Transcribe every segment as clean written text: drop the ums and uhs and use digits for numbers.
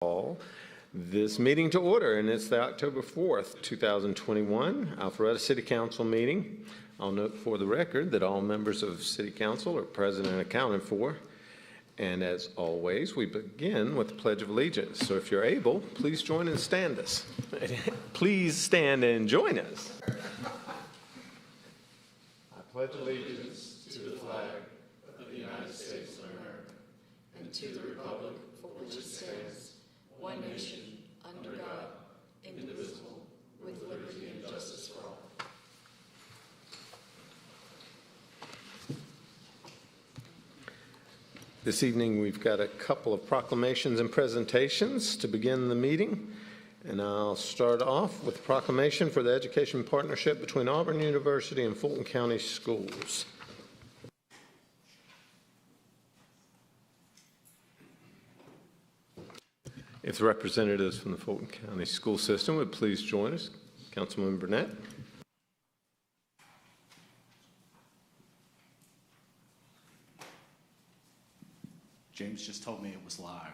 Call this meeting to order, and it's the October 4th, 2021 Alpharetta City Council meeting. I'll note for the record that all members of City Council are present and accounted for. And as always, we begin with the Pledge of Allegiance. So if you're able, please join and stand us. Please stand and join us. I pledge allegiance to the flag of the United States of America and to the republic for which it stands, one nation, under God, indivisible, with liberty and justice for all. This evening we've got a couple of proclamations and presentations to begin the meeting. And I'll start off with a proclamation for the education partnership between Auburn University and Fulton County Schools. If the representatives from the Fulton County School System would please join us. Councilman Burnett. James just told me it was live.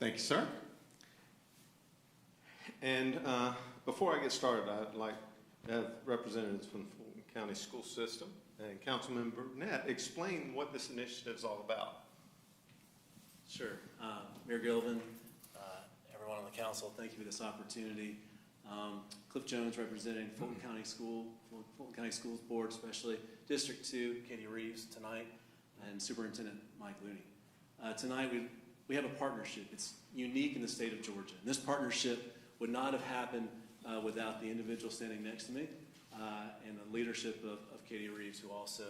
Thank you, sir. And before I get started, I'd like to have representatives from the Fulton County School System and Councilman Burnett explain what this initiative is all about. Sure. Mayor Gilvin, everyone on the council, thank you for this opportunity. Cliff Jones representing Fulton County Schools Board, especially District 2, Katie Reeves tonight, and Superintendent Mike Looney. Tonight we have a partnership. It's unique in the state of Georgia. And this partnership would not have happened without the individual standing next to me and the leadership of Katie Reeves, who also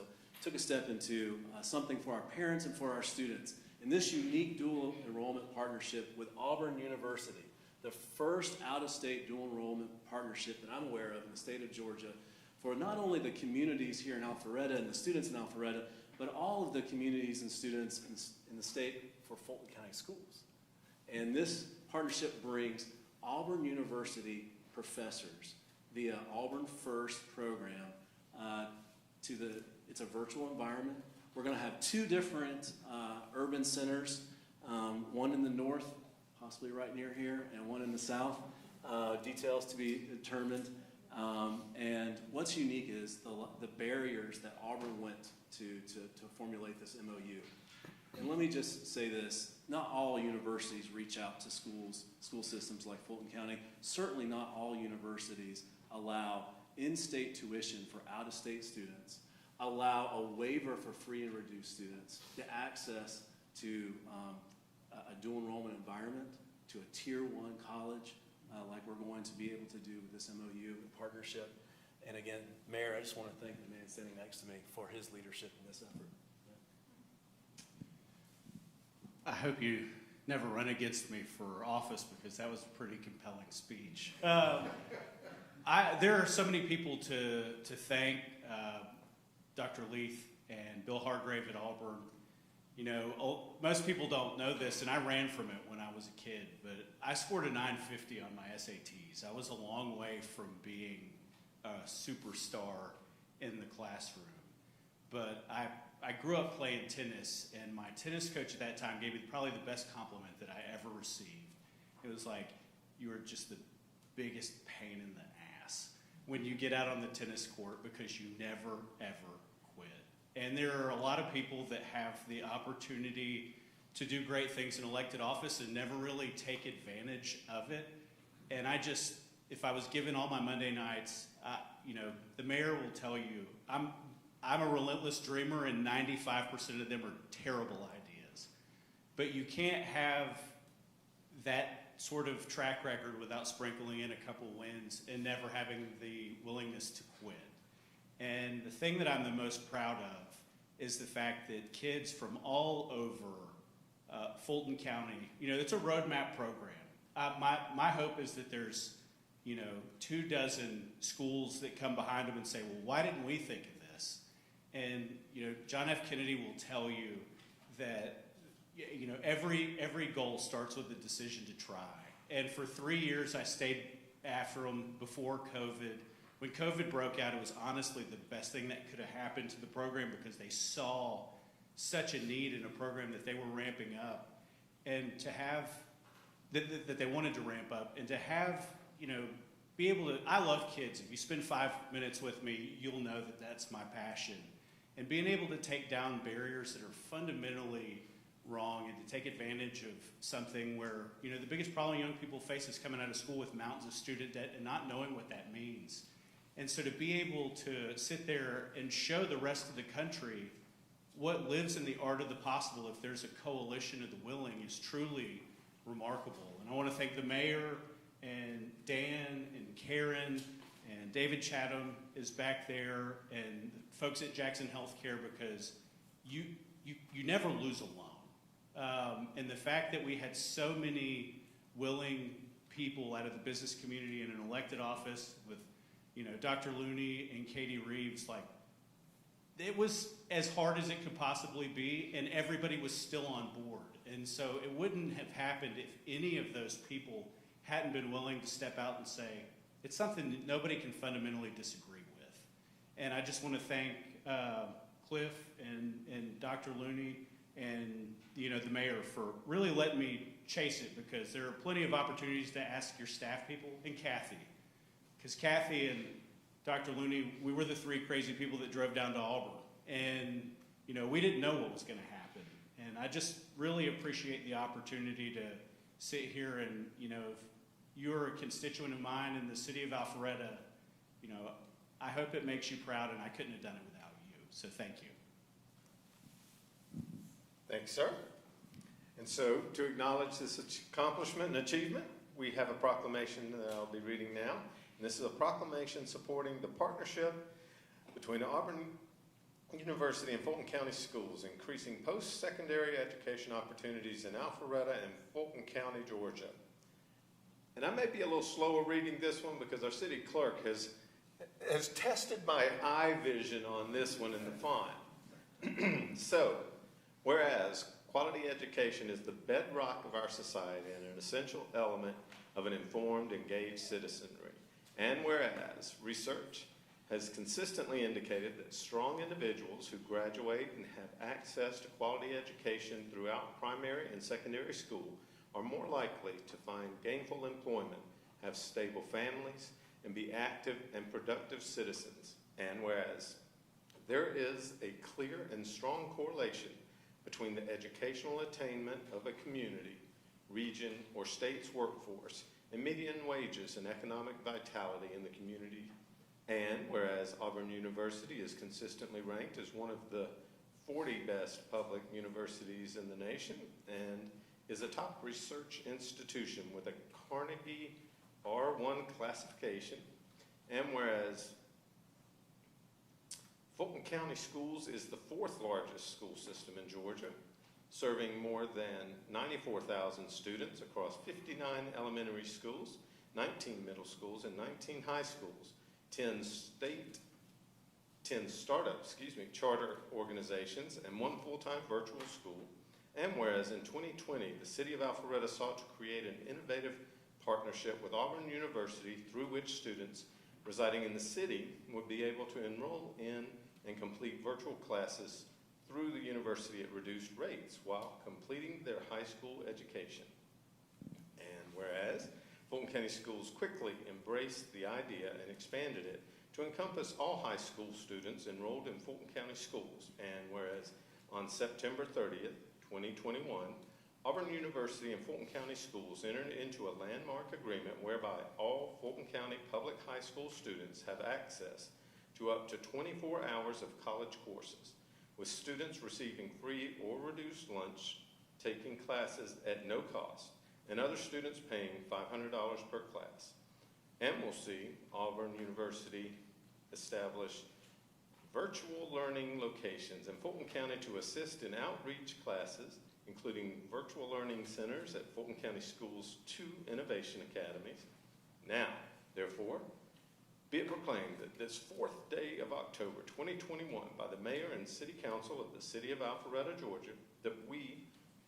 took a step into something for our parents and for our students. In this unique dual enrollment partnership with Auburn University, the first out-of-state dual enrollment partnership that I'm aware of in the state of Georgia for not only the communities here in Alpharetta and the students in Alpharetta, but all of the communities and students in the state for Fulton County Schools. And this partnership brings Auburn University professors via Auburn First program it's a virtual environment. We're going to have two different urban centers, one in the north, possibly right near here, and one in the south. Details to be determined. And what's unique is the barriers that Auburn went to formulate this MOU. And let me just say this, not all universities reach out to school systems like Fulton County. Certainly not all universities allow in-state tuition for out-of-state students, allow a waiver for free and reduced students to access to a dual enrollment environment, to a Tier 1 college, like we're going to be able to do with this MOU partnership. And again, Mayor, I just want to thank the man standing next to me for his leadership in this effort. I hope you never run against me for office because that was a pretty compelling speech. There are so many people to thank, Dr. Leith and Bill Hargrave at Auburn. You know, most people don't know this, and I ran from it when I was a kid, but I scored a 950 on my SATs. I was a long way from being a superstar in the classroom. But I grew up playing tennis, and my tennis coach at that time gave me probably the best compliment that I ever received. It was like, you are just the biggest pain in the ass when you get out on the tennis court because you never, ever quit. And there are a lot of people that have the opportunity to do great things in elected office and never really take advantage of it. And if I was given all my Monday nights, the mayor will tell you, I'm a relentless dreamer, and 95% of them are terrible ideas. But you can't have that sort of track record without sprinkling in a couple wins and never having the willingness to quit. And the thing that I'm the most proud of is the fact that kids from all over Fulton County, it's a roadmap program. My hope is that there's 24 schools that come behind them and say, well, why didn't we think of this? And, John F. Kennedy will tell you that, every goal starts with a decision to try. And for 3 years, I stayed after them before COVID. When COVID broke out, it was honestly the best thing that could have happened to the program because they saw such a need in a program that they were ramping up and to have, that they wanted to ramp up and to have, be able to, I love kids. If you spend 5 minutes with me, you'll know that that's my passion. And being able to take down barriers that are fundamentally wrong and to take advantage of something where, the biggest problem young people face is coming out of school with mountains of student debt and not knowing what that means. And so to be able to sit there and show the rest of the country what lives in the art of the possible if there's a coalition of the willing is truly remarkable. And I want to thank the mayor and Dan and Karen and David Chatham is back there and folks at Jackson Healthcare because you never lose alone. And the fact that we had so many willing people out of the business community in an elected office with Dr. Looney and Katie Reeves, it was as hard as it could possibly be, and everybody was still on board. And so it wouldn't have happened if any of those people hadn't been willing to step out and say, it's something that nobody can fundamentally disagree with. And I just want to thank Cliff and Dr. Looney and the mayor for really letting me chase it because there are plenty of opportunities to ask your staff people and Kathy. Because Kathy and Dr. Looney, we were the 3 crazy people that drove down to Auburn. And, we didn't know what was going to happen. And I just really appreciate the opportunity to sit here and, if you're a constituent of mine in the city of Alpharetta, I hope it makes you proud, and I couldn't have done it without you. So thank you. Thanks, sir. And so to acknowledge this accomplishment and achievement, we have a proclamation that I'll be reading now. And this is a proclamation supporting the partnership between Auburn University and Fulton County Schools, increasing post-secondary education opportunities in Alpharetta and Fulton County, Georgia. And I may be a little slower reading this one because our city clerk has tested my eye vision on this one in the font. So, whereas quality education is the bedrock of our society and an essential element of an informed, engaged citizenry, and whereas research has consistently indicated that strong individuals who graduate and have access to quality education throughout primary and secondary school are more likely to find gainful employment, have stable families, and be active and productive citizens. And whereas there is a clear and strong correlation between the educational attainment of a community, region, or state's workforce and median wages and economic vitality in the community. And whereas Auburn University is consistently ranked as one of the 40 best public universities in the nation and is a top research institution with a Carnegie R1 classification. And whereas Fulton County Schools is the 4th largest school system in Georgia, serving more than 94,000 students across 59 elementary schools, 19 middle schools, and 19 high schools, 10 startup charter organizations, and 1 full-time virtual school. And whereas in 2020, the city of Alpharetta sought to create an innovative partnership with Auburn University through which students residing in the city would be able to enroll in and complete virtual classes through the university at reduced rates while completing their high school education. And whereas Fulton County Schools quickly embraced the idea and expanded it to encompass all high school students enrolled in Fulton County Schools. And whereas on September 30th, 2021, Auburn University and Fulton County Schools entered into a landmark agreement whereby all Fulton County public high school students have access to up to 24 hours of college courses, with students receiving free or reduced lunch, taking classes at no cost, and other students paying $500 per class. And we'll see Auburn University establish virtual learning locations in Fulton County to assist in outreach classes, including virtual learning centers at Fulton County Schools' 2 innovation academies. Now, there therefore, be it proclaimed that this 4th day of October 2021 by the Mayor and City Council of the City of Alpharetta, Georgia, that we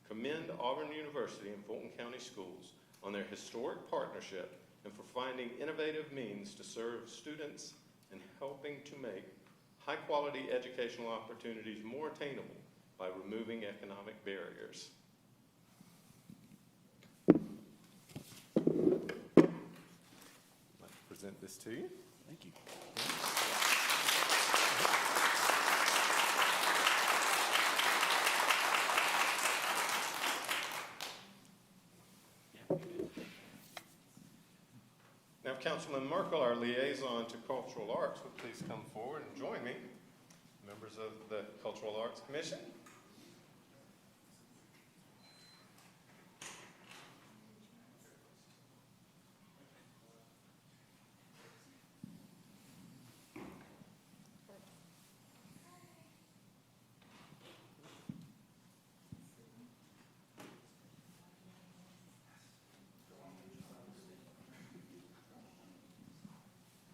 commend Auburn University and Fulton County Schools on their historic partnership and for finding innovative means to serve students and helping to make high-quality educational opportunities more attainable by removing economic barriers. I'd like to present this to you. Thank you. Now, Councilman Merkel, our liaison to cultural arts, would please come forward and join me, members of the Cultural Arts Commission.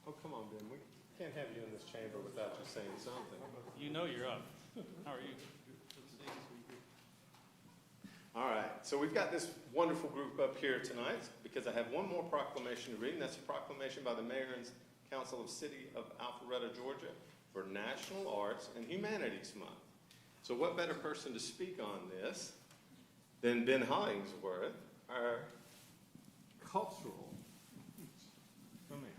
Oh, come on, Ben. We can't have you in this chamber without you saying something. You know you're up. How are you? All right, so we've got this wonderful group up here tonight because I have one more proclamation to read, and that's a proclamation by the Mayor and Council of City of Alpharetta, Georgia, for National Arts and Humanities Month. So what better person to speak on this than Ben Hollingsworth, our cultural. Come here.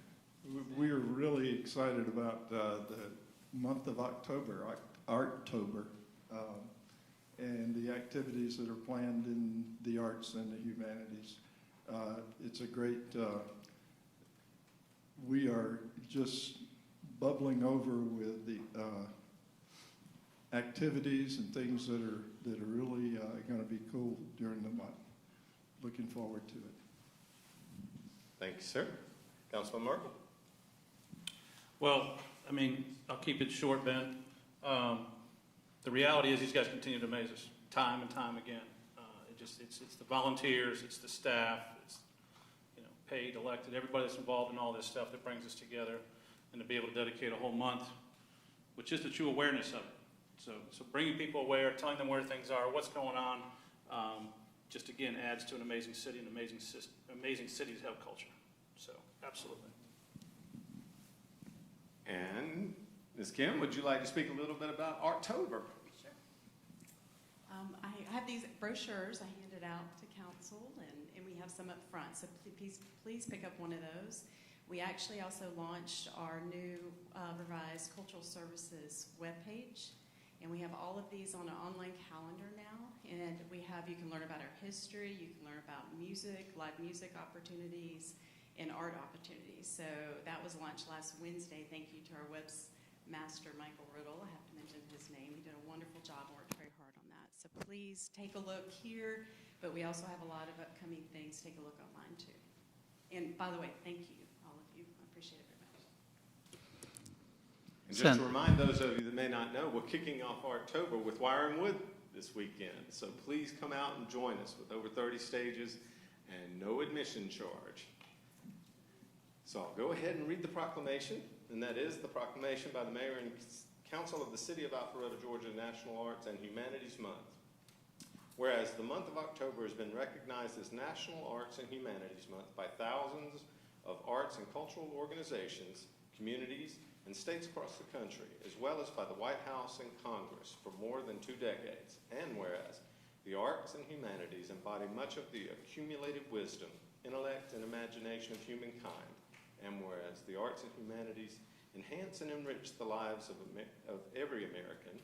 We are really excited about the month of October, Arttober, and the activities that are planned in the arts and the humanities. It's a great, we are just bubbling over with the activities and things that are really going to be cool during the month. Looking forward to it. Thank you, sir. Councilman Merkel. Well, I mean, I'll keep it short, Ben. The reality is these guys continue to amaze us time and time again. It's the volunteers, it's the staff, it's, you know, paid, elected, everybody that's involved in all this stuff that brings us together, and to be able to dedicate a whole month, which is the true awareness of it. So bringing people aware, telling them where things are, what's going on, just again adds to an amazing city and amazing cities have culture. So absolutely. And Ms. Kim, would you like to speak a little bit about Arttober? Sure. I have these brochures I handed out to council, and we have some up front, so please pick up one of those. We actually also launched our new revised cultural services webpage, and we have all of these on an online calendar now, and you can learn about our history, you can learn about music, live music opportunities, and art opportunities. So that was launched last Wednesday. Thank you to our webmaster, Michael Riddle. I have to mention his name. He did a wonderful job and worked very hard on that. So please take a look here, but we also have a lot of upcoming things. Take a look online too. And by the way, thank you, all of you. I appreciate it very much. And just to remind those of you that may not know, we're kicking off Arttober with Wire and Wood this weekend. So please come out and join us with over 30 stages and no admission charge. So I'll go ahead and read the proclamation, and that is the proclamation by the Mayor and Council of the City of Alpharetta, Georgia, National Arts and Humanities Month. Whereas the month of October has been recognized as National Arts and Humanities Month by thousands of arts and cultural organizations, communities, and states across the country, as well as by the White House and Congress for more than 2 decades. And whereas the arts and humanities embody much of the accumulated wisdom, intellect, and imagination of humankind, and whereas the arts and humanities enhance and enrich the lives of every American,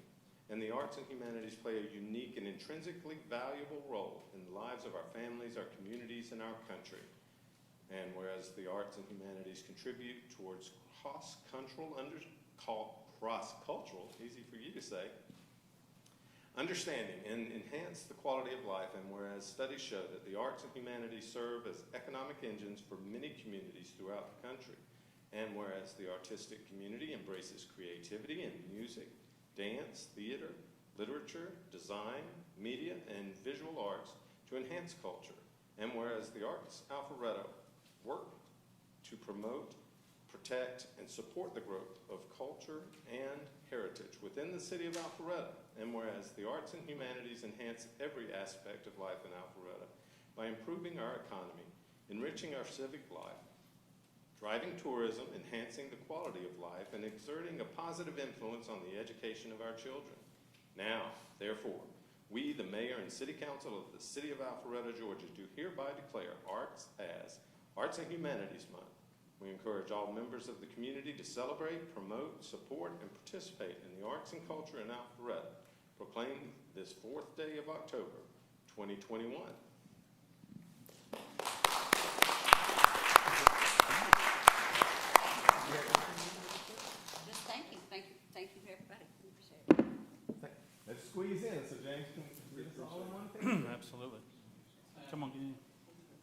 and the arts and humanities play a unique and intrinsically valuable role in the lives of our families, our communities, and our country. And whereas the arts and humanities contribute towards cross-cultural, easy for you to say, understanding and enhance the quality of life, and whereas studies show that the arts and humanities serve as economic engines for many communities throughout the country, and whereas the artistic community embraces creativity in music, dance, theater, literature, design, media, and visual arts to enhance culture, and whereas the Arts Alpharetta work to promote protect, and support the growth of culture and heritage within the city of Alpharetta. And whereas the arts and humanities enhance every aspect of life in Alpharetta by improving our economy, enriching our civic life, driving tourism, enhancing the quality of life, and exerting a positive influence on the education of our children. Now, therefore, we, the mayor and city council of the city of Alpharetta, Georgia, do hereby declare Arts as Arts and Humanities Month. We encourage all members of the community to celebrate, promote, support, and participate in the arts and culture in Alpharetta. Proclaim this 4th day of October, 2021. Just thank you everybody. Appreciate it. Let's squeeze in so James can get us all in one thing. Absolutely. Come on, get in. Thank you.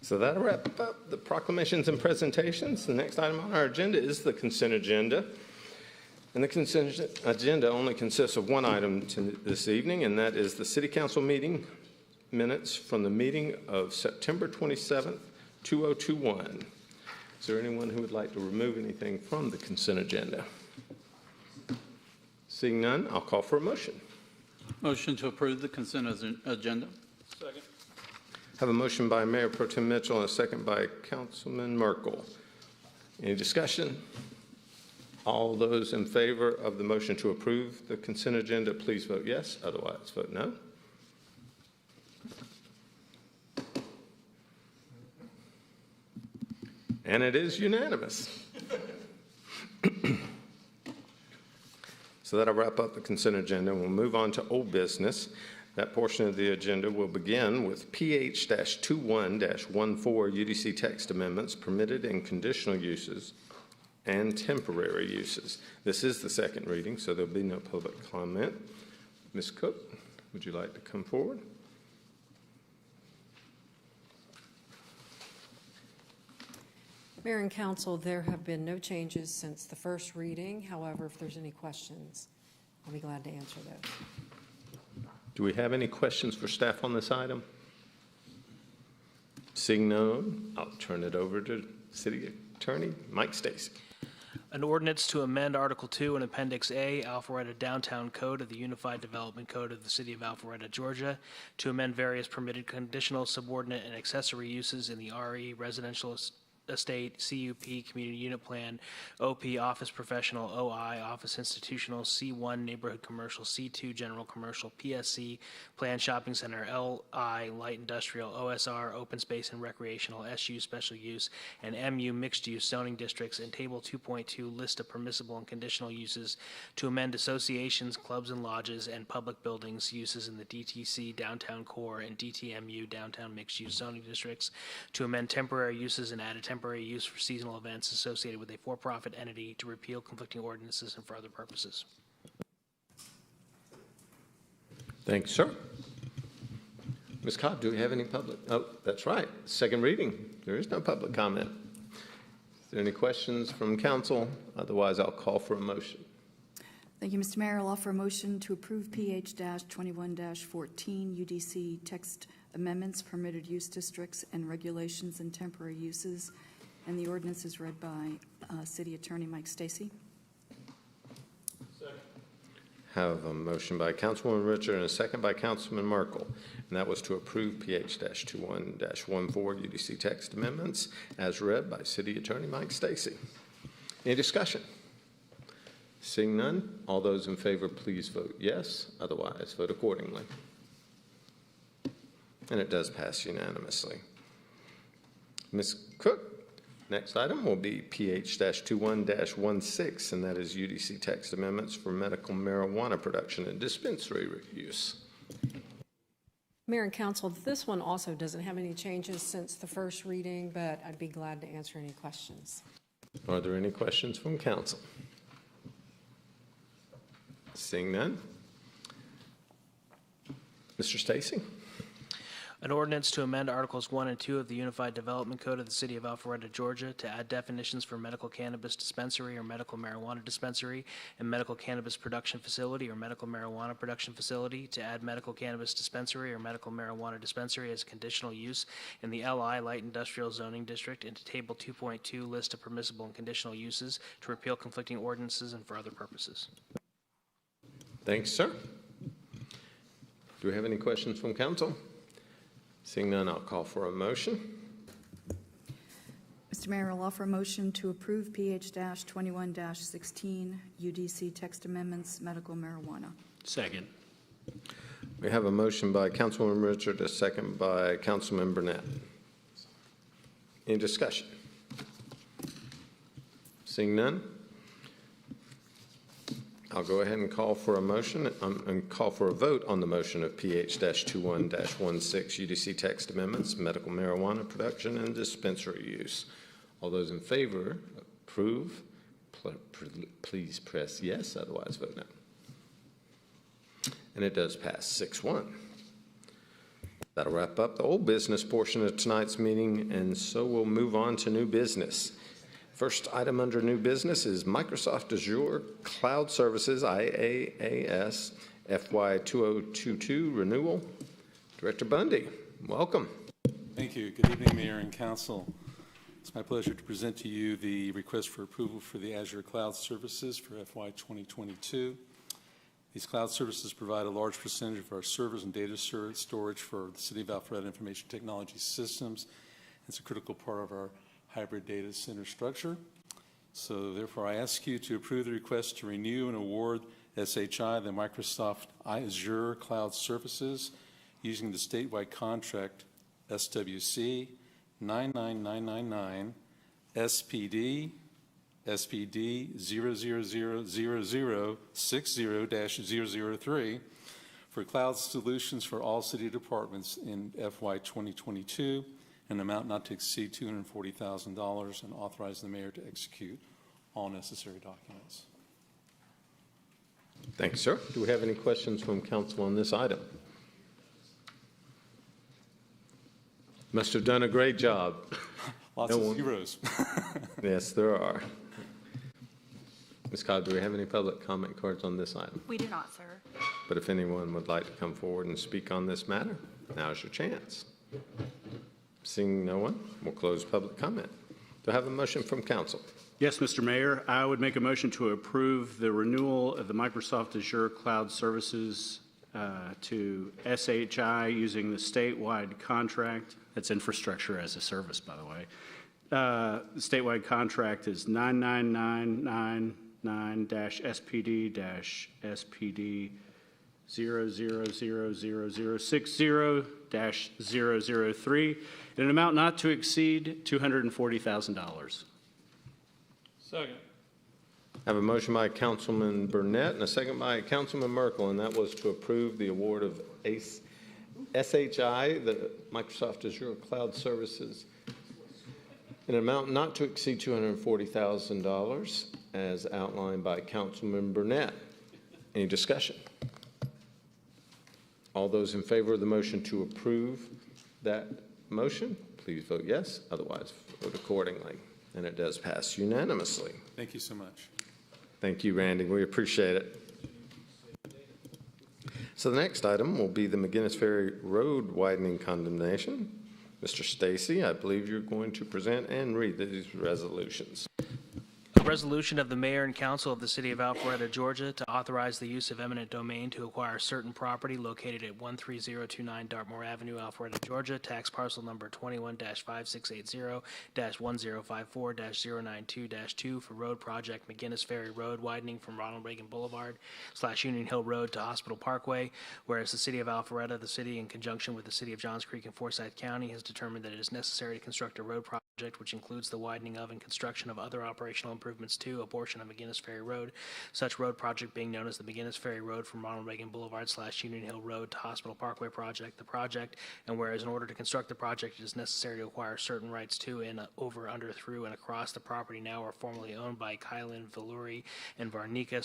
So that'll wrap up the proclamations and presentations. The next item on our agenda is the consent agenda. And the consent agenda only consists of one item this evening, and that is the city council meeting minutes from the meeting of September 27th, 2021. Is there anyone who would like to remove anything from the consent agenda? Seeing none, I'll call for a motion. Motion to approve the consent agenda. Second. Have a motion by Mayor Pro Tem Mitchell and a second by Councilman Merkel. Any discussion? All those in favor of the motion to approve the consent agenda, please vote yes. Otherwise, vote no. And it is unanimous. So that'll wrap up the consent agenda. We'll move on to old business. That portion of the agenda will begin with PH-21-14 UDC text amendments, permitted and conditional uses, and temporary uses. This is the second reading, so there'll be no public comment. Ms. Cook, would you like to come forward? Mayor and Council, there have been no changes since the first reading. However, if there's any questions, I'll be glad to answer those. Do we have any questions for staff on this item? Seeing none, I'll turn it over to City Attorney Mike Stacy. An ordinance to amend Article 2 in Appendix A, Alpharetta Downtown Code of the Unified Development Code of the City of Alpharetta, Georgia, to amend various permitted conditional, subordinate, and accessory uses in the RE Residential Estate, CUP, Community Unit Plan, OP, Office Professional, OI, Office Institutional, C1, Neighborhood Commercial, C2, General Commercial, PSC, Planned Shopping Center, LI, Light Industrial, OSR, Open Space and Recreational, SU, Special Use, and MU, Mixed Use Zoning Districts, and Table 2.2, List of Permissible and Conditional Uses to amend associations, clubs and lodges, and public buildings uses in the DTC Downtown Core and DTMU Downtown Mixed Use Zoning Districts, to amend temporary uses and add a temporary use for seasonal events associated with a for-profit entity, to repeal conflicting ordinances and for other purposes. Thanks, sir. Ms. Cobb, do we have any public? Oh, that's right. Second reading. There is no public comment. Is there any questions from council? Otherwise, I'll call for a motion. Thank you, Mr. Mayor. I'll offer a motion to approve PH-21-14 UDC text amendments, permitted use districts, and regulations and temporary uses. And the ordinance is read by City Attorney Mike Stacy. Have a motion by Councilwoman Richard and a second by Councilman Merkel. And that was to approve PH-21-14 UDC text amendments as read by City Attorney Mike Stacy. Any discussion? Seeing none, all those in favor, please vote yes. Otherwise, vote accordingly. And it does pass unanimously. Ms. Cook, Next item will be PH-21-16, and that is UDC text amendments for medical marijuana production and dispensary use. Mayor and Council, this one also doesn't have any changes since the first reading, but I'd be glad to answer any questions. Are there any questions from council? Seeing none. Mr. Stacy? An ordinance to amend Articles 1 and 2 of the Unified Development Code of the City of Alpharetta, Georgia, to add definitions for medical cannabis dispensary or medical marijuana dispensary and medical cannabis production facility or medical marijuana production facility, to add medical cannabis dispensary or medical marijuana dispensary as conditional use in the LI Light Industrial Zoning District, and to Table 2.2 list of permissible and conditional uses, to repeal conflicting ordinances and for other purposes. Thanks, sir. Do we have any questions from council? Seeing none, I'll call for a motion. Mr. Mayor, I'll offer a motion to approve PH-21-16 UDC text amendments, medical marijuana. Second. We have a motion by Councilman Richard, a second by Councilman Burnett. Any discussion? Seeing none, I'll go ahead and call for a motion and call for a vote on the motion of PH-21-16 UDC text amendments, medical marijuana production and dispensary use. All those in favor approve, please press yes, otherwise vote no. And it does pass 6-1. That'll wrap up the old business portion of tonight's meeting, and so we'll move on to new business. First item under new business is Microsoft Azure Cloud Services, IaaS, FY 2022 renewal. Director Bundy, welcome. Thank you. Good evening, Mayor and Council. It's my pleasure to present to you the request for approval for the Azure Cloud Services for FY 2022. These cloud services provide a large percentage of our servers and data storage for the City of Alpharetta Information Technology Systems. It's a critical part of our hybrid data center structure. So therefore, I ask you to approve the request to renew and award SHI, the Microsoft Azure Cloud Services, using the statewide contract SWC 99999 SPD 0000060-003 for cloud solutions for all city departments in FY 2022, an amount not to exceed $240,000, and authorize the mayor to execute all necessary documents. Thank you, sir. Do we have any questions from council on this item? Must have done a great job. Lots of zeros. Yes, there are. Ms. Cobb, do we have any public comment cards on this item? We do not, sir. But if anyone would like to come forward and speak on this matter, now's your chance. Seeing no one, we'll close public comment. Do I have a motion from council? Yes, Mr. Mayor. I would make a motion to approve the renewal of the Microsoft Azure Cloud Services to SHI using the statewide contract. That's infrastructure as a service, by the way. The statewide contract is 99999-SPD-SPD 0000060-003 in an amount not to exceed $240,000. Second. I have a motion by Councilman Burnett and a second by Councilman Merkel, and that was to approve the award of SHI, the Microsoft Azure Cloud Services, in an amount not to exceed $240,000, as outlined by Councilman Burnett. Any discussion? All those in favor of the motion to approve that motion, please vote yes. Otherwise, vote accordingly. And it does pass unanimously. Thank you so much. Thank you, Randy. We appreciate it. So the next item will be the Mcguinness Ferry Road widening condemnation. Mr. Stacy, I believe you're going to present and read these resolutions. A resolution of the Mayor and Council of the City of Alpharetta, Georgia, to authorize the use of eminent domain to acquire certain property located at 13029 Dartmoor Avenue, Alpharetta, Georgia, tax parcel number 21-5680-1054-092-2 for road project Mcguinness Ferry Road widening from Ronald Reagan Boulevard / Union Hill Road to Hospital Parkway, whereas the City of Alpharetta, the city in conjunction with the City of Johns Creek and Forsyth County, has determined that it is necessary to construct a road project project, which includes the widening of and construction of other operational improvements to a portion of Mcguinness Ferry Road, such road project being known as the Mcguinness Ferry Road from Ronald Reagan Boulevard / Union Hill Road to Hospital Parkway project, the project, and whereas in order to construct the project, it is necessary to acquire certain rights to, in, over, under, through, and across the property now or formerly owned by Kylan, Valuri, and Varnika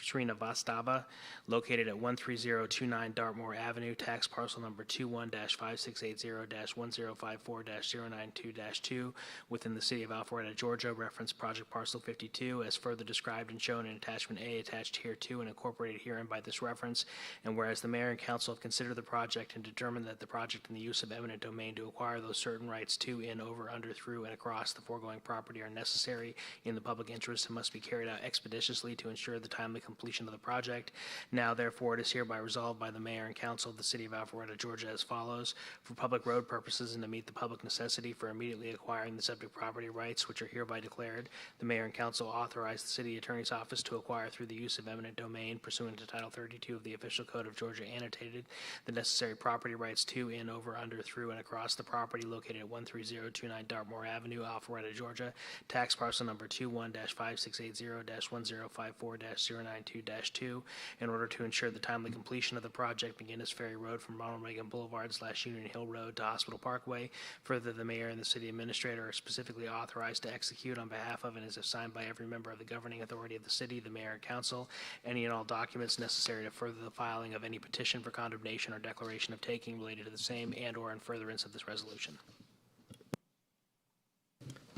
Srinivastava, located at 13029 Dartmoor Avenue, tax parcel number 21-5680-1054-092-2, within the city of Alpharetta, Georgia, reference project parcel 52, as further described and shown in attachment A attached here to and incorporated herein by this reference, and whereas the mayor and council have considered the project and determined that the project and the use of eminent domain to acquire those certain rights to, in, over, under, through, and across the foregoing property are necessary in the public interest and must be carried out expeditiously to ensure the timely completion of the project. Now, therefore, it is hereby resolved by the mayor and council of the city of Alpharetta, Georgia, as follows: for public road purposes and to meet the public necessity for immediately acquiring the subject property rights, which are hereby declared, the mayor and council authorize the city attorney's office to acquire through the use of eminent domain pursuant to Title 32 of the Official Code of Georgia annotated the necessary property rights to, in, over, under, through, and across the property located at 13029 Dartmoor Avenue, Alpharetta, Georgia, tax parcel number 21-5680-1054-092-2, in order to ensure the timely completion of the project, Mcguinness Ferry Road from Ronald Reagan Boulevard / Union Hill Road to Hospital Parkway. Further, the mayor and the city administrator are specifically authorized to execute on behalf of and is assigned by every member of the governing authority of the city, the mayor and council, any and all documents necessary to further the filing of any petition for condemnation or declaration of taking related to the same and or in furtherance of this resolution.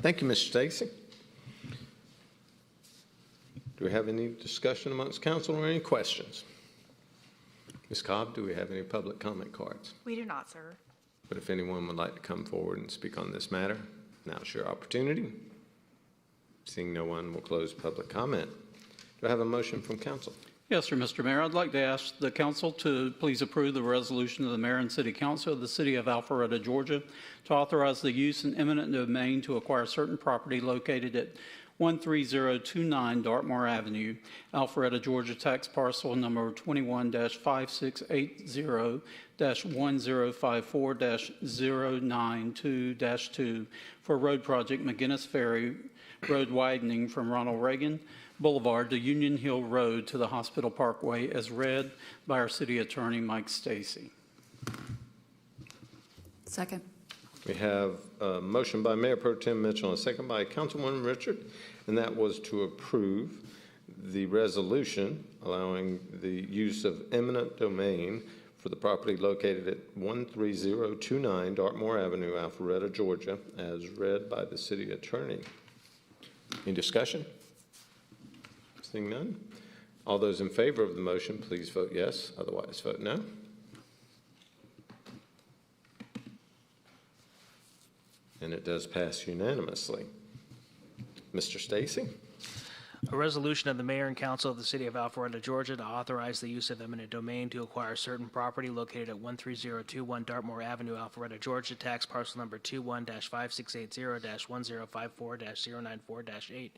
Thank you, Mr. Stacy. Do we have any discussion amongst council or any questions? Ms. Cobb, do we have any public comment cards? We do not, sir. But if anyone would like to come forward and speak on this matter, now's your opportunity. Seeing no one, we'll close public comment. Do I have a motion from council? Yes, sir, Mr. Mayor. I'd like to ask the council to please approve the resolution of the mayor and city council of the city of Alpharetta, Georgia, to authorize the use in eminent domain to acquire certain property located at 13029 Dartmoor Avenue, Alpharetta, Georgia, tax parcel number 21-5680-1054-092-2 for road project Mcguinness Ferry Road widening from Ronald Reagan Boulevard to Union Hill Road to the Hospital Parkway, as read by our city attorney, Mike Stacy. Second. We have a motion by Mayor Pro Tem Mitchell and a second by Councilwoman Richard, and that was to approve the resolution allowing the use of eminent domain for the property located at 13029 Dartmoor Avenue, Alpharetta, Georgia, as read by the city attorney. Any discussion? Seeing none. All those in favor of the motion, please vote yes. Otherwise, vote no. And it does pass unanimously. Mr. Stacy? A resolution of the mayor and council of the city of Alpharetta, Georgia, to authorize the use of eminent domain to acquire certain property located at 13021 Dartmoor Avenue, Alpharetta, Georgia, tax parcel number 21-5680-1054-094-8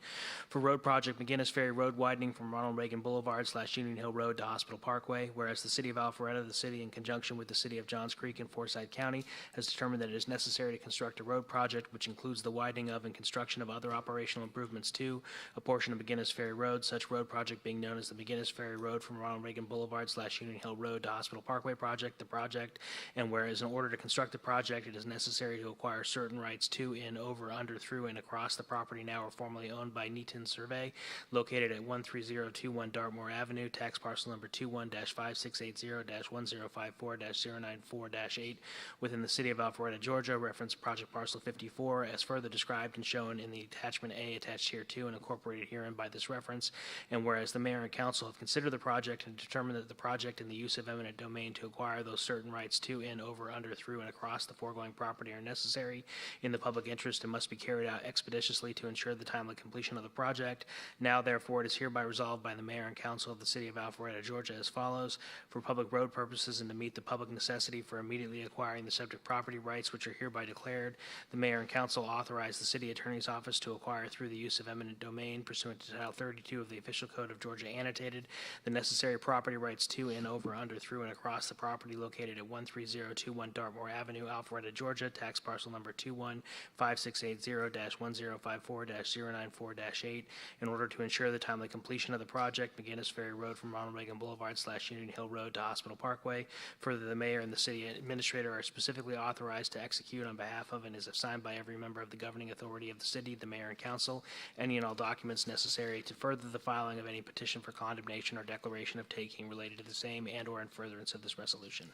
for road project Mcguinness Ferry Road widening from Ronald Reagan Boulevard / Union Hill Road to Hospital Parkway, whereas the city of Alpharetta, the city in conjunction with the city of Johns Creek and Forsyth County, has determined that it is necessary to construct a road project which includes the widening of and construction of other operational improvements to a portion of Mcguinness Ferry Road, such road project being known as the Mcguinness Ferry Road from Ronald Reagan Boulevard / Union Hill Road to Hospital Parkway project, the project, and whereas in order to construct the project, it is necessary to acquire certain rights to, in, over, under, through, and across the property now or formerly owned by Neaton Survey, located at 13021 Dartmoor Avenue, tax parcel number 21-5680-1054-094-8, within the city of Alpharetta, Georgia, reference project parcel 54, as further described and shown in the attachment A attached here to and incorporated herein by this reference, and whereas the mayor and council have considered the project and determined that the project and the use of eminent domain to acquire those certain rights to, in, over, under, through, and across the foregoing property are necessary in the public interest and must be carried out expeditiously to ensure the timely completion of the project. Now, therefore, it is hereby resolved by the mayor and council of the city of Alpharetta, Georgia, as follows: for public road purposes and to meet the public necessity for immediately acquiring the subject property rights, which are hereby declared, the mayor and council authorize the city attorney's office to acquire through the use of eminent domain pursuant to to Title 32 of the Official Code of Georgia annotated, the necessary property rights to, in, over, under, through, and across the property located at 13021 Dartmoor Avenue, Alpharetta, Georgia, tax parcel number 215680-1054-094-8, in order to ensure the timely completion of the project, Mcguinness Ferry Road from Ronald Reagan Boulevard / Union Hill Road to Hospital Parkway. Further, the mayor and the city administrator are specifically authorized to execute on behalf of and is assigned by every member of the governing authority of the city, the mayor and council, any and all documents necessary to further the filing of any petition for condemnation or declaration of taking related to the same and or in furtherance of this resolution.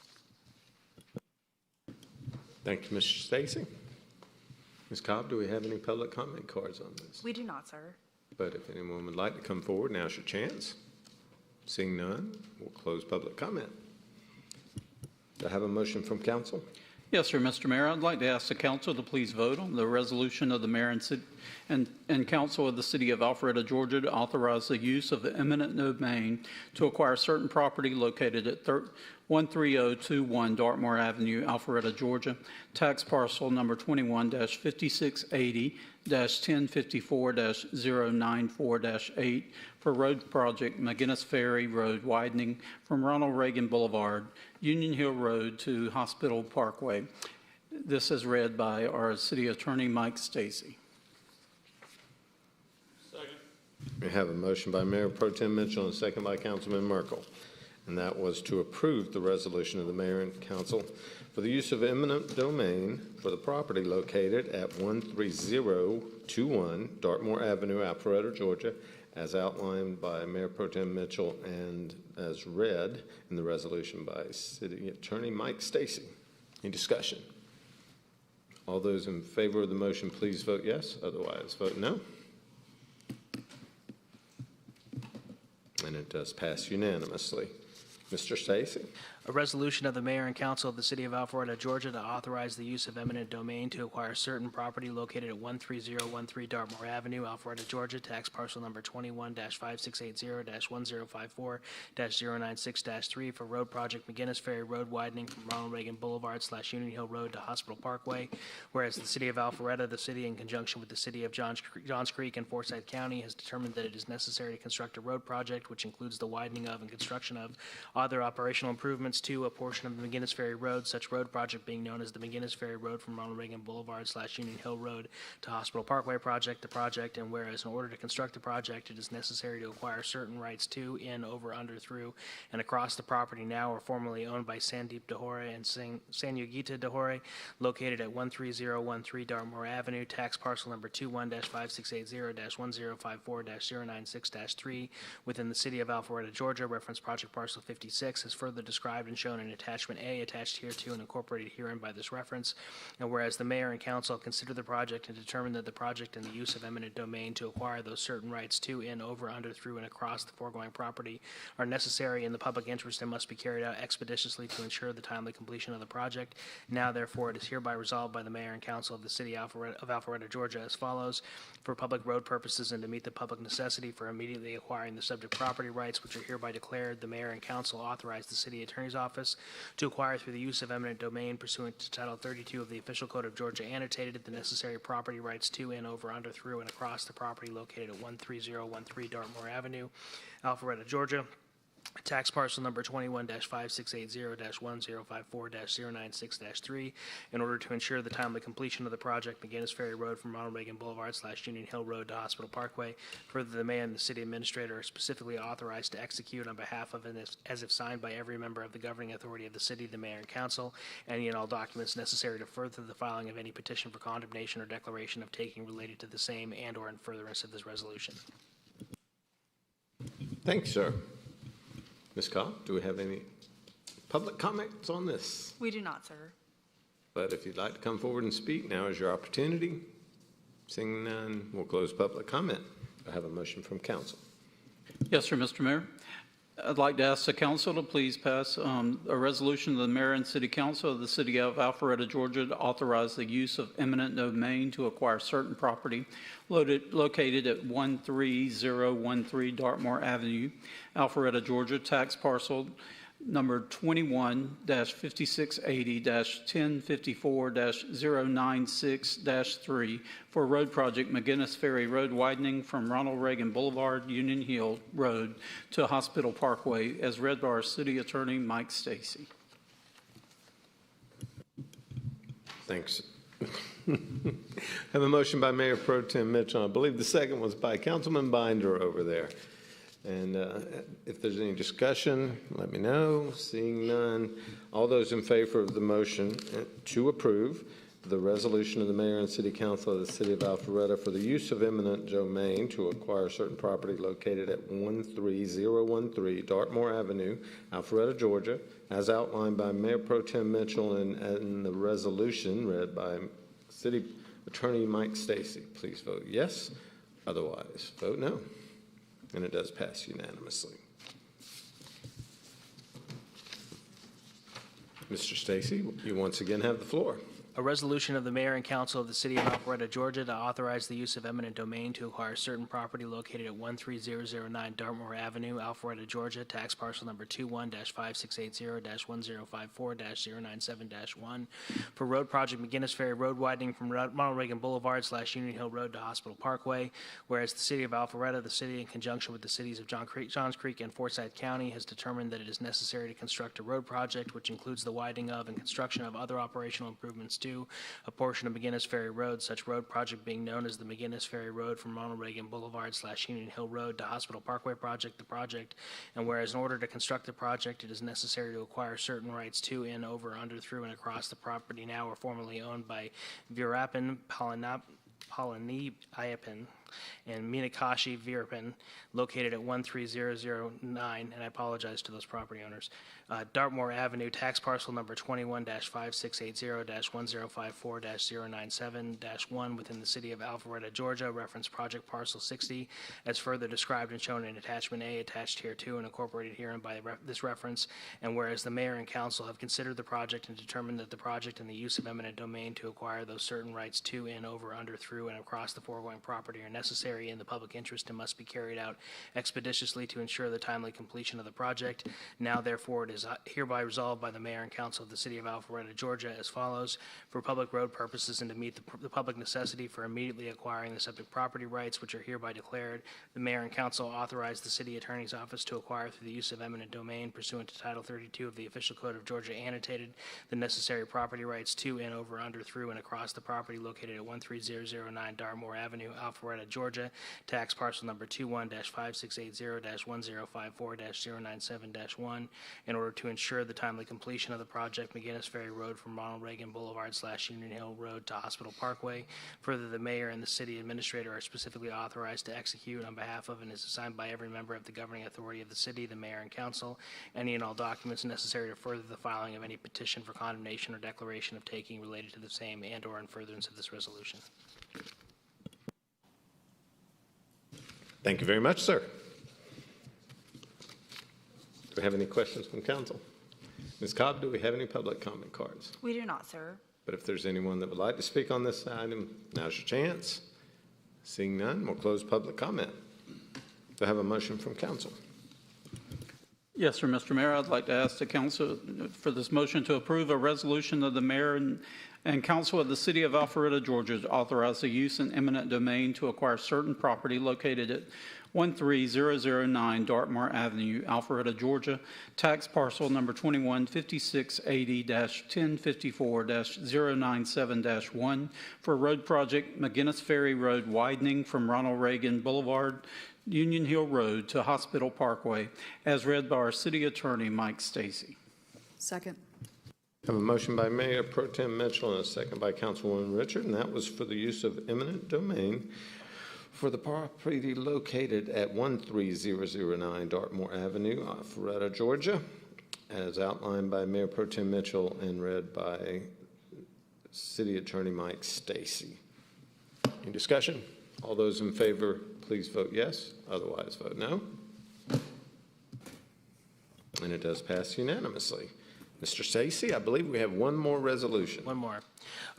Thank you, Mr. Stacy. Ms. Cobb, do we have any public comment cards on this? We do not, sir. But if anyone would like to come forward, now's your chance. Seeing none, we'll close public comment. Do I have a motion from council? Yes, sir, Mr. Mayor. I'd like to ask the council to please vote on the resolution of the mayor and council of the city of Alpharetta, Georgia, to authorize the use of the eminent domain to acquire certain property located at 13021 Dartmoor Avenue, Alpharetta, Georgia, tax parcel number 21-5680-1054-094-8 for road project Mcguinness Ferry Road widening from Ronald Reagan Boulevard, Union Hill Road to Hospital Parkway. This is read by our city attorney, Mike Stacy. We have a motion by Mayor Pro Tem Mitchell and a second by Councilman Merkel. And that was to approve the resolution of the mayor and council for the use of eminent domain for the property located at 13021 Dartmoor Avenue, Alpharetta, Georgia, as outlined by Mayor Pro Tem Mitchell and as read in the resolution by City Attorney Mike Stacy. Any discussion? All those in favor of the motion, please vote yes. Otherwise, vote no. And it does pass unanimously. Mr. Stacy. A resolution of the mayor and council of the city of Alpharetta, Georgia, to authorize the use of eminent domain to acquire certain property located at 13013 Dartmoor Avenue, Alpharetta, Georgia, tax parcel number 21-5680-1054-096-3 for road project Mcguinness Ferry Road widening from Ronald Reagan Boulevard / Union Hill Road to Hospital Parkway. Whereas the city of Alpharetta, the city in conjunction with the city of Johns Creek and Forsyth County has determined that it is necessary to construct a road project which includes the widening of and construction of other operational improvements to a portion of the Mcguinness Ferry Road, such road project being known as the Mcguinness Ferry Road from Ronald Reagan Boulevard / Union Hill Road to Hospital Parkway project, and whereas in order to construct the project, it is necessary to acquire certain rights to, in, over, under, through, and across the property now or formerly owned by Sandeep Dahore and Sanyogita Dahore, located at 13013 Dartmoor Avenue, tax parcel number 21-5680-1054-096-3 within the city of Alpharetta, Georgia, reference project parcel 56, as further described and shown in attachment A, attached hereto and incorporated herein by this reference. And whereas the mayor and council consider the project and determine that the project and the use of eminent domain to acquire those certain rights to, in, over, under, through, and across the foregoing property are necessary in the public interest and must be carried out expeditiously to ensure the timely completion of the project. Now, therefore, it is hereby resolved by the mayor and council of the city of Alpharetta, Georgia, as follows: for public road purposes and to meet the public necessity for immediately acquiring the subject property rights, which are hereby declared, the mayor and council authorize the city attorney's office to acquire through the use of eminent domain pursuant to Title 32 of the Official Code of Georgia annotated the necessary property rights to, in, over, under, through, and across the property located at 13013 Dartmoor Avenue, Alpharetta, Georgia, tax parcel number 21-5680-1054-096-3 in order to ensure the timely completion of the project Mcguinness Ferry Road from Ronald Reagan Boulevard / Union Hill Road to Hospital Parkway. Further, the mayor and the city administrator are specifically authorized to execute on behalf of and as if signed by every member of the governing authority of the city, the mayor and council, any and all documents necessary to further the filing of any petition for condemnation or declaration of taking related to the same and or in furtherance of this resolution. Thanks, sir. Ms. Cobb, do we have any public comments on this? We do not, sir. But if you'd like to come forward and speak, now is your opportunity. Seeing none, we'll close public comment. I have a motion from council. Yes, sir, Mr. Mayor. I'd like to ask the council to please pass a resolution of the mayor and city council of the city of Alpharetta, Georgia, to authorize the use of eminent domain to acquire certain property located at 13013 Dartmoor Avenue, Alpharetta, Georgia, tax parcel number 21-5680-1054-096-3 for road project Mcguinness Ferry Road widening from Ronald Reagan Boulevard, Union Hill Road to Hospital Parkway, as read by our City Attorney Mike Stacy. Thanks. Have a motion by Mayor Pro Tem Mitchell. I believe the second was by Councilman Binder over there. And if there's any discussion, let me know. Seeing none, all those in favor of the motion to approve the resolution of the mayor and city council of the city of Alpharetta for the use of eminent domain to acquire certain property located at 13013 Dartmoor Avenue, Alpharetta, Georgia, as outlined by Mayor Pro Tem Mitchell and the resolution read by City Attorney Mike Stacy. Please vote yes. Otherwise, vote no. And it does pass unanimously. Mr. Stacy, you once again have the floor. A resolution of the mayor and council of the city of Alpharetta, Georgia, to authorize the use of eminent domain to acquire certain property located at 13009 Dartmoor Avenue, Alpharetta, Georgia, tax parcel number 21-5680-1054-097-1 for road project Mcguinness Ferry Road widening from Ronald Reagan Boulevard / Union Hill Road to Hospital Parkway, whereas the city of Alpharetta, the city in conjunction with the cities of Johns Creek and Forsyth County, has determined that it is necessary to construct a road project which includes the widening of and construction of other operational improvements to a portion of Mcguinness Ferry Road, such road project being known as the Mcguinness Ferry Road from Ronald Reagan Boulevard / Union Hill Road to Hospital Parkway project, the project, and whereas in order to construct the project, it is necessary to acquire certain rights to, in, over, under, through, and across the property now or formerly owned by Virapin Palaniapin and Minakashi Virapin, located at 13009, and I apologize to those property owners, Dartmoor Avenue, tax parcel number 21-5680-1054-097-1 within the city of Alpharetta, Georgia, reference project parcel 60, as further described and shown in attachment A, attached here to, and incorporated herein by this reference, and whereas the mayor and council have considered the project and determined that the project and the use of eminent domain to acquire those certain rights to, in, over, under, through, and across the foregoing property are necessary in the public interest and must be carried out expeditiously to ensure the timely completion of the project. Now, therefore, it is hereby resolved by the mayor and council of the city of Alpharetta, Georgia, as follows: for public road purposes and to meet the public necessity for immediately acquiring the subject property rights, which are hereby declared, the mayor and council authorize the city attorney's office to acquire through the use of eminent domain pursuant to Title 32 of the Official Code of Georgia annotated the necessary property rights to, in, over, under, through, and across the property located at 13009 Dartmoor Avenue, Alpharetta, Georgia, tax parcel number 21-5680-1054-097-1, in order to ensure the timely completion of the project Mcguinness Ferry Road from Ronald Reagan Boulevard / Union Hill Road to Hospital Parkway. Further, the mayor and the city administrator are specifically authorized to execute on behalf of and is assigned by every member of the governing authority of the city, the mayor and council, any and all documents necessary to further the filing of any petition for condemnation or declaration of taking related to the same and or in furtherance of this resolution. Thank you very much, sir. Do we have any questions from council? Ms. Cobb, do we have any public comment cards? We do not, sir. But if there's anyone that would like to speak on this item, now's your chance. Seeing none, we'll close public comment. Do I have a motion from council? Yes, sir, Mr. Mayor. I'd like to ask the council for this motion to approve a resolution of the mayor and council of the city of Alpharetta, Georgia, to authorize the use in eminent domain to acquire certain property located at 13009 Dartmoor Avenue, Alpharetta, Georgia, tax parcel number 21-5680-1054-097-1 for road project Mcguinness Ferry Road widening from Ronald Reagan Boulevard, Union Hill Road to Hospital Parkway, as read by our city attorney, Mike Stacy. Second. I have a motion by Mayor Pro Tem Mitchell and a second by Councilwoman Richard, and that was for the use of eminent domain for the property located at 13009 Dartmoor Avenue, Alpharetta, Georgia, as outlined by Mayor Pro Tem Mitchell and read by City Attorney Mike Stacy. Any discussion? All those in favor, please vote yes. Otherwise, vote no. And it does pass unanimously. Mr. Stacy, I believe we have one more resolution. One more.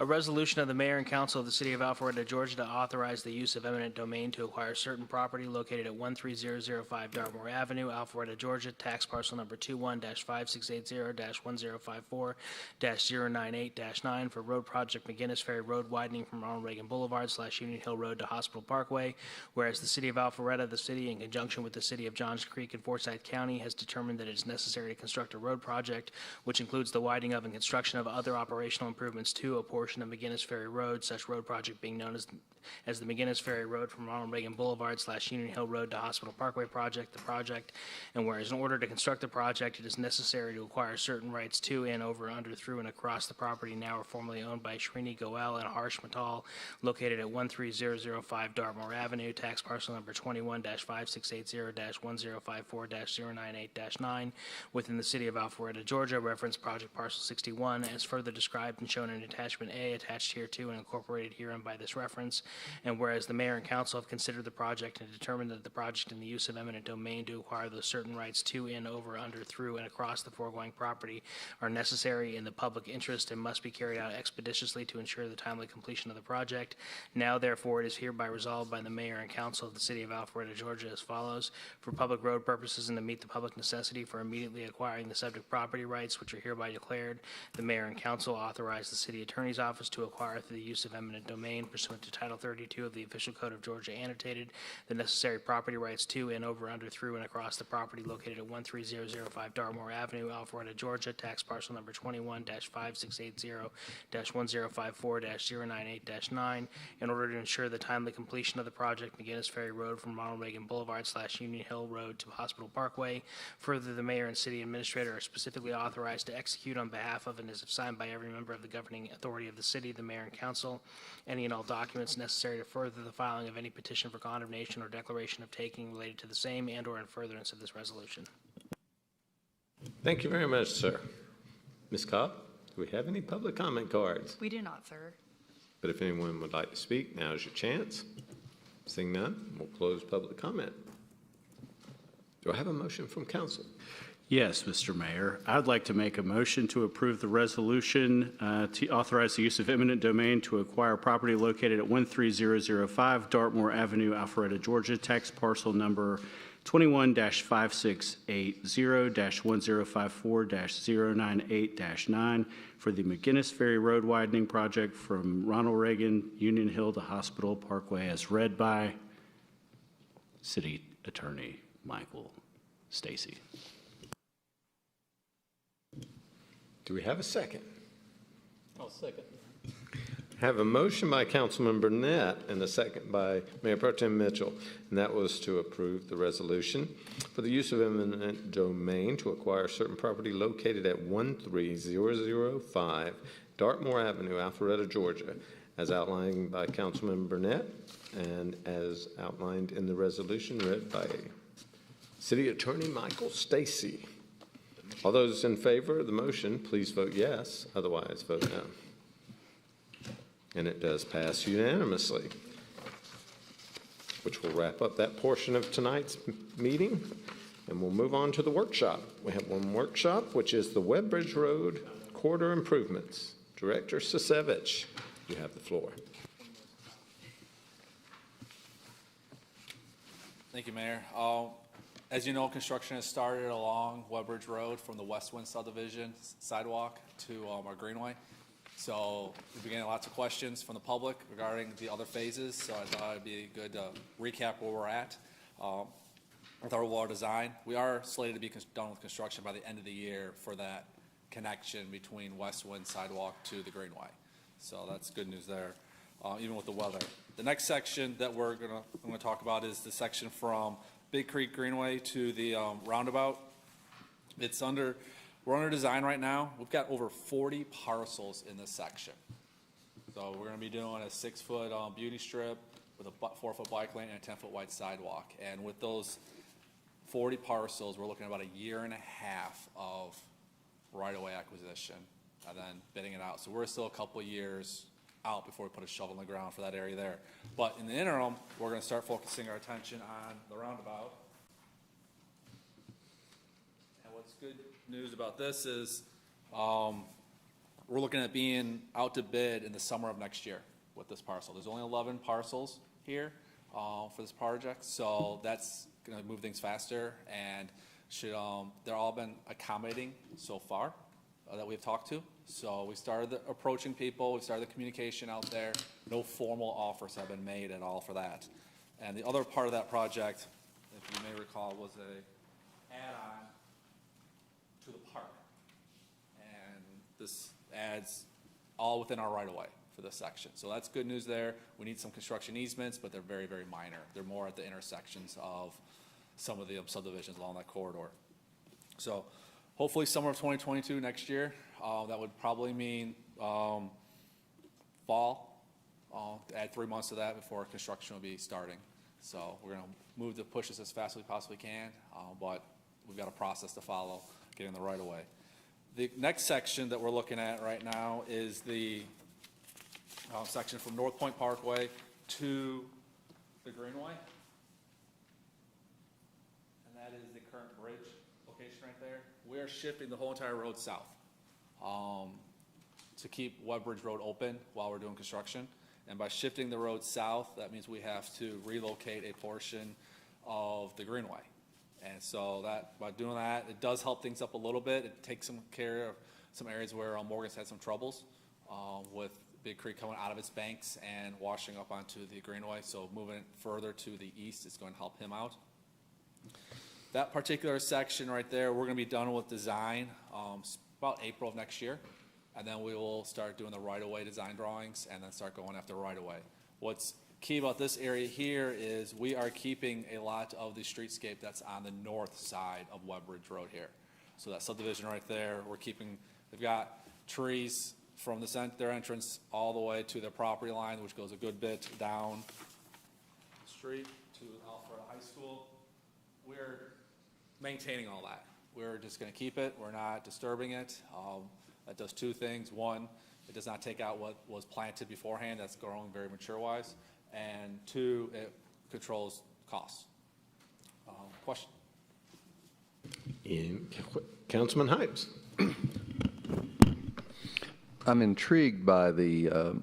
A resolution of the mayor and council of the city of Alpharetta, Georgia, to authorize the use of eminent domain to acquire certain property located at 13005 Dartmoor Avenue, Alpharetta, Georgia, tax parcel number 21-5680-1054-098-9 for road project Mcguinness Ferry Road widening from Ronald Reagan Boulevard / Union Hill Road to Hospital Parkway. Whereas the city of Alpharetta, the city, in conjunction with the city of Johns Creek and Forsyth County, has determined that it is necessary to construct a road project, which includes the widening of and construction of other operational improvements to a portion of Mcguinness Ferry Road, such road project being known as the Mcguinness Ferry Road from Ronald Reagan Boulevard / Union Hill Road to Hospital Parkway project, the project. And whereas in order to construct the project, it is necessary to acquire certain rights to and over, under, through, and across the property now or formerly owned by Srini Goel and Harsh Mittal, located at 13005 Dartmoor Avenue, tax parcel number 21-5680-1054-098-9, within the city of Alpharetta, Georgia, reference project parcel 61, as further described and shown in attachment A, attached hereto and incorporated herein by this reference. And whereas the mayor and council have considered the project and determined that the project and the use of eminent domain to acquire those certain rights to, in, over, under, through, and across the foregoing property are necessary in the public interest and must be carried out expeditiously to ensure the timely completion of the project. Now, therefore, it is hereby resolved by the mayor and council of the city of Alpharetta, Georgia, as follows: for public road purposes and to meet the public necessity for immediately acquiring the subject property rights, which are hereby declared, the mayor and council authorize the city attorney's office to acquire through the use of eminent domain pursuant to Title 32 of the Official Code of Georgia annotated the necessary property rights to, in, over, under, through, and across the property located at 13005 Dartmoor Avenue, Alpharetta, Georgia, tax parcel number 21-5680-1054-098-9, in order to ensure the timely completion of the project Mcguinness Ferry Road from Ronald Reagan Boulevard / Union Hill Road to Hospital Parkway. Further, the mayor and city administrator are specifically authorized to execute on behalf of and is signed by every member of the governing authority of the city, the mayor and council, any and all documents necessary to further the filing of any petition for condemnation or declaration of taking related to the same and or in furtherance of this resolution. Thank you very much, sir. Ms. Cobb, do we have any public comment cards? We do not, sir. But if anyone would like to speak, now is your chance. Seeing none, we'll close public comment. Do I have a motion from council? Yes, Mr. Mayor. I'd like to make a motion to approve the resolution to authorize the use of eminent domain to acquire property located at 13005 Dartmoor Avenue, Alpharetta, Georgia, tax parcel number 21-5680-1054-098-9 for the Mcguinness Ferry Road widening project from Ronald Reagan Union Hill to Hospital Parkway, as read by City Attorney Michael Stacy. Do we have a second? I'll second. Have a motion by Councilman Burnett and a second by Mayor Pro Tem Mitchell, and that was to approve the resolution for the use of eminent domain to acquire certain property located at 13005 Dartmoor Avenue, Alpharetta, Georgia, as outlined by Councilman Burnett and as outlined in the resolution read by City Attorney Michael Stacy. All those in favor of the motion, please vote yes. Otherwise, vote no. And it does pass unanimously, which will wrap up that portion of tonight's meeting. And we'll move on to the workshop. We have one workshop, which is the Webbridge Road Corridor Improvements. Director Sisevich, you have the floor. Thank you, Mayor. As you know, construction has started along Webbridge Road from the Westwind subdivision sidewalk to our Greenway. So we're getting lots of questions from the public regarding the other phases, so I thought it'd be good to recap where we're at with our water design. We are slated to be done with construction by the end of the year for that connection between Westwind sidewalk to the Greenway. So that's good news there, even with the weather. The next section that I'm gonna talk about is the section from Big Creek Greenway to the Roundabout. We're under design right now. We've got over 40 parcels in this section. So we're gonna be doing a 6-foot beauty strip with a 4-foot bike lane and a 10-foot wide sidewalk. And with those 40 parcels, we're looking at about a year and a half of right-of-way acquisition and then bidding it out. So we're still a couple years out before we put a shovel in the ground for that area there. But in the interim, we're going to start focusing our attention on the roundabout. And what's good news about this is We're looking at being out to bid in the summer of next year with this parcel. There's only 11 parcels here for this project, so that's going to move things faster, and should they're all been accommodating so far that we've talked to. So we started approaching people, we started the communication out there. No formal offers have been made at all for that. And the other part of that project, if you may recall, was a add-on to the park. And this adds all within our right-of-way for this section. So that's good news there. We need some construction easements, but they're very, very minor. They're more at the intersections of some of the subdivisions along that corridor. So hopefully summer of 2022 next year. That would probably mean fall, to add 3 months to that before construction will be starting. So we're going to push this as fast as we possibly can, but we've got a process to follow, getting the right of way. The next section that we're looking at right now is the section from North Point Parkway to the Greenway. And that is the current bridge location right there. We are shifting the whole entire road south to keep Woodbridge Road open while we're doing construction. And by shifting the road south, that means we have to relocate a portion of the Greenway. And so that by doing that, it does help things up a little bit. It takes some care of some areas where Morgan's had some troubles with Big Creek coming out of its banks and washing up onto the Greenway. So moving further to the east is going to help him out. That particular section right there, we're going to be done with design about April of next year. And then we will start doing the right-of-way design drawings and then start going after right-of-way. What's key about this area here is we are keeping a lot of the streetscape that's on the north side of Woodbridge Road here. So that subdivision right there, we're keeping, they've got trees from their entrance all the way to their property line, which goes a good bit down the street to Alpharetta High School. We're maintaining all that. We're just going to keep it. We're not disturbing it. That does two things. One, it does not take out what was planted beforehand. That's growing very mature-wise. And two, it controls costs. Question? Councilman Hypes. I'm intrigued by the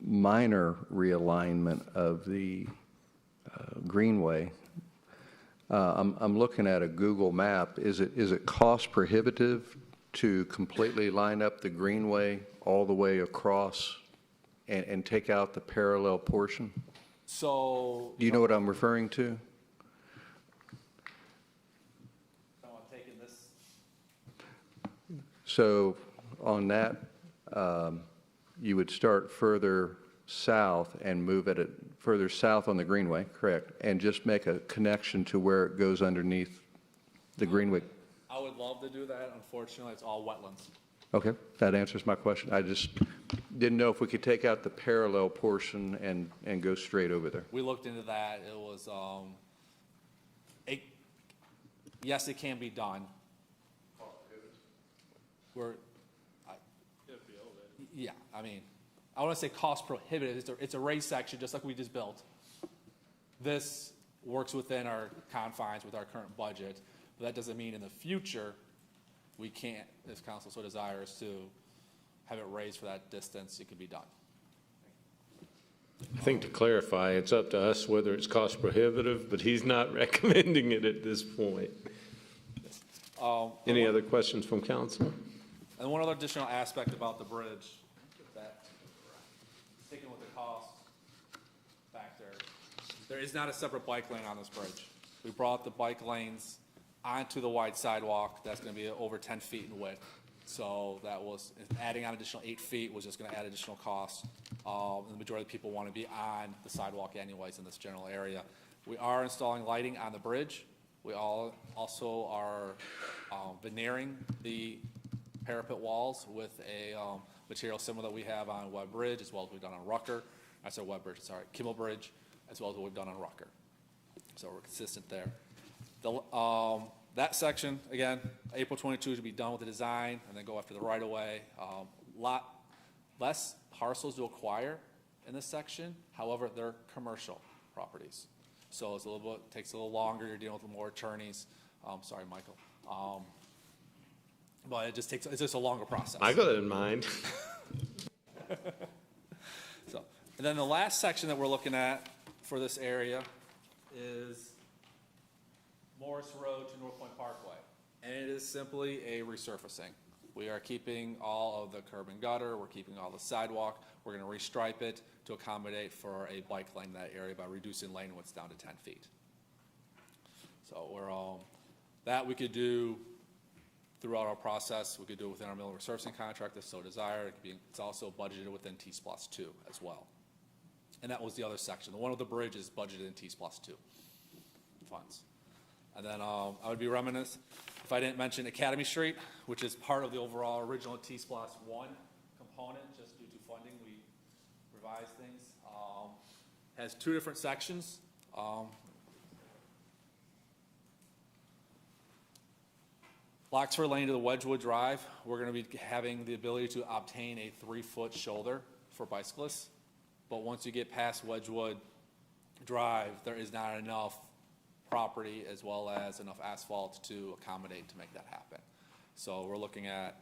minor realignment of the Greenway. I'm looking at a Google map. Is it cost prohibitive to completely line up the Greenway all the way across and take out the parallel portion? So, do you know what I'm referring to? I'm taking this. So on that, you would start further south and move it further south on the Greenway, correct? And just make a connection to where it goes underneath the Greenway. I would love to do that. Unfortunately, it's all wetlands. Okay, that answers my question. I just didn't know if we could take out the parallel portion and go straight over there. We looked into that. It was, yes, it can be done. Yeah, I mean, I want to say cost prohibitive. It's a raised section, just like we just built. This works within our confines with our current budget, but that doesn't mean in the future we can't, if council so desires, to have it raised for that distance. It could be done. I think to clarify, it's up to us whether it's cost prohibitive, but he's not recommending it at this point. Any other questions from council? And one other additional aspect about the bridge, that sticking with the cost factor, there is not a separate bike lane on this bridge. We brought the bike lanes onto the wide sidewalk. That's going to be over 10 feet in width. So that was, adding on additional 8 feet was just going to add additional costs. The majority of people want to be on the sidewalk anyways in this general area. We are installing lighting on the bridge. We also are veneering the parapet walls with a material similar that we have on Webb Bridge, as well as we've done on Rucker. I said Webb Bridge, sorry, Kimmel Bridge, as well as what we've done on Rucker. So we're consistent there. That section, again, April 22 to be done with the design and then go after the right-of-way. Lot less parcels to acquire in this section. However, they're commercial properties. So it's a little bit, takes a little longer. You're dealing with more attorneys. Sorry, Michael. but it's just a longer process. I got it in mind. So, and then the last section that we're looking at for this area is Morris Road to North Point Parkway. And it is simply a resurfacing. We are keeping all of the curb and gutter, we're keeping all the sidewalk, we're gonna restripe it to accommodate for a bike lane in that area by reducing lane widths down to 10 feet. So we're that we could do throughout our process. We could do it within our mill resurfacing contract if so desired. It's also budgeted within T+2 as well. And that was the other section. The one with the bridge is budgeted in T+2 funds. And then I would be remiss if I didn't mention Academy Street, which is part of the overall original T+1 component. Just due to funding, we revised things. Has two different sections. Blacksford Lane to the Wedgewood Drive, we're going to be having the ability to obtain a 3-foot shoulder for bicyclists. But once you get past Wedgewood Drive, there is not enough property as well as enough asphalt to accommodate to make that happen. So we're looking at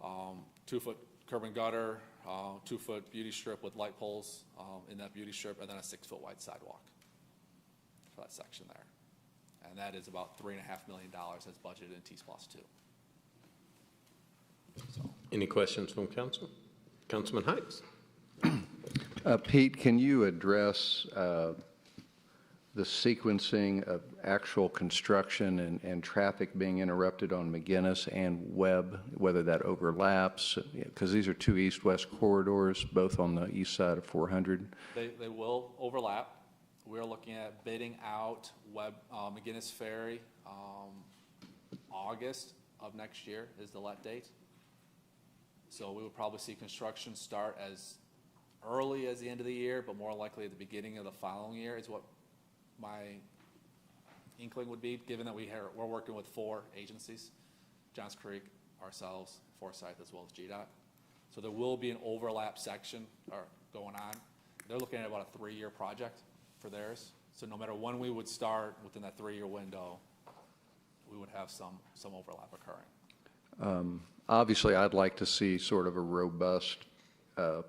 2-foot curb and gutter, 2-foot beauty strip with light poles in that beauty strip, and then a 6-foot wide sidewalk for that section there. And that is about $3.5 million that's budgeted in T+2. So. Any questions from council? Councilman Heights. Pete, can you address the sequencing of actual construction and traffic being interrupted on Mcguinness and Webb, whether that overlaps? Because these are two east-west corridors, both on the east side of 400. They will overlap. We're looking at bidding out Mcguinness Ferry August of next year is the let date. So we would probably see construction start as early as the end of the year, but more likely at the beginning of the following year is what my inkling would be, given that we're working with 4 agencies, Johns Creek, ourselves, Forsyth, as well as GDOT. So there will be an overlap section going on. They're looking at about a 3-year project for theirs. So no matter when we would start within that 3-year window, we would have some overlap occurring. Obviously, I'd like to see sort of a robust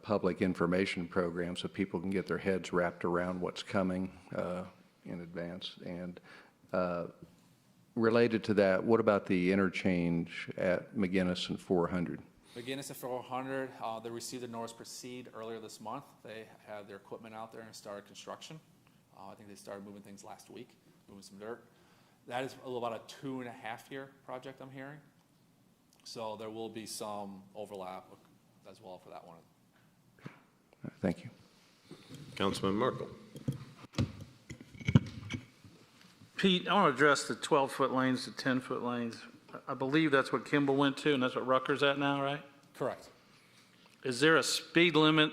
public information program so people can get their heads wrapped around what's coming in advance. And related to that, what about the interchange at Mcguinness and 400? Mcguinness at 400, they received the Norris Proceed earlier this month. They had their equipment out there and started construction. I think they started moving things last week, moving some dirt. That is about a 2.5-year project, I'm hearing. So there will be some overlap as well for that one. Thank you. Councilman Merkel. Pete, I want to address the 12-foot lanes to 10-foot lanes. I believe that's what Kimball went to, and that's what Rutgers at now, right? Correct. Is there a speed limit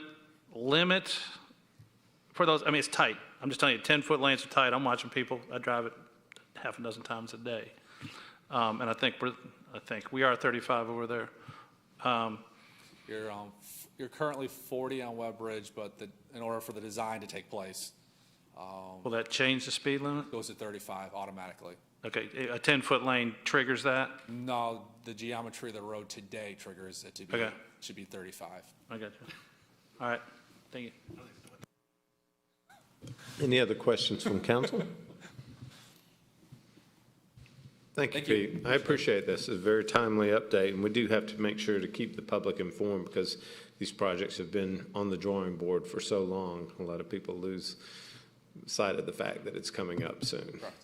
for those? I mean, it's tight. I'm just telling you, 10-foot lanes are tight. I'm watching people. I drive it half a dozen times a day. And I think we are 35 over there. You're currently 40 on Webb Bridge, but in order for the design to take place, will that change the speed limit? It goes to 35 automatically. Okay, a 10-foot lane triggers that? No, the geometry of the road today triggers it to be, should be 35. I got you. All right, thank you. Any other questions from council? Thank you, Pete. I appreciate this. It's a very timely update, and we do have to make sure to keep the public informed because these projects have been on the drawing board for so long. A lot of people lose sight of the fact that it's coming up soon. Correct.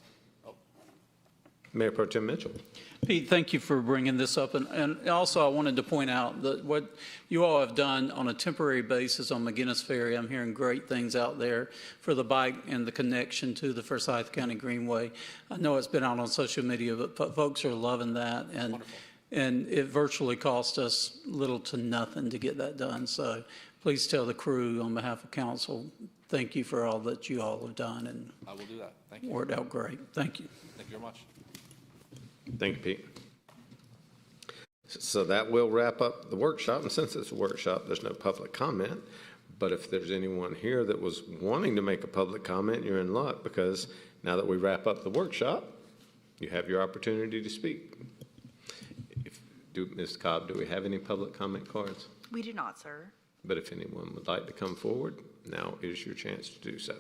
Mayor Pro Tem Mitchell. Pete, thank you for bringing this up. And also, I wanted to point out that what you all have done on a temporary basis on Mcguinness Ferry, I'm hearing great things out there for the bike and the connection to the Forsyth County Greenway. I know it's been out on social media, but folks are loving that. And it virtually cost us little to nothing to get that done. So please tell the crew on behalf of council, thank you for all that you all have done. And I will do that. Thank you. Worked out great. Thank you. Thank you very much. Thank you, Pete. So that will wrap up the workshop. And since it's a workshop, there's no public comment. But if there's anyone here that was wanting to make a public comment, you're in luck because now that we wrap up the workshop, you have your opportunity to speak. Ms. Cobb, do we have any public comment cards? We do not, sir. But if anyone would like to come forward, now is your chance to do so.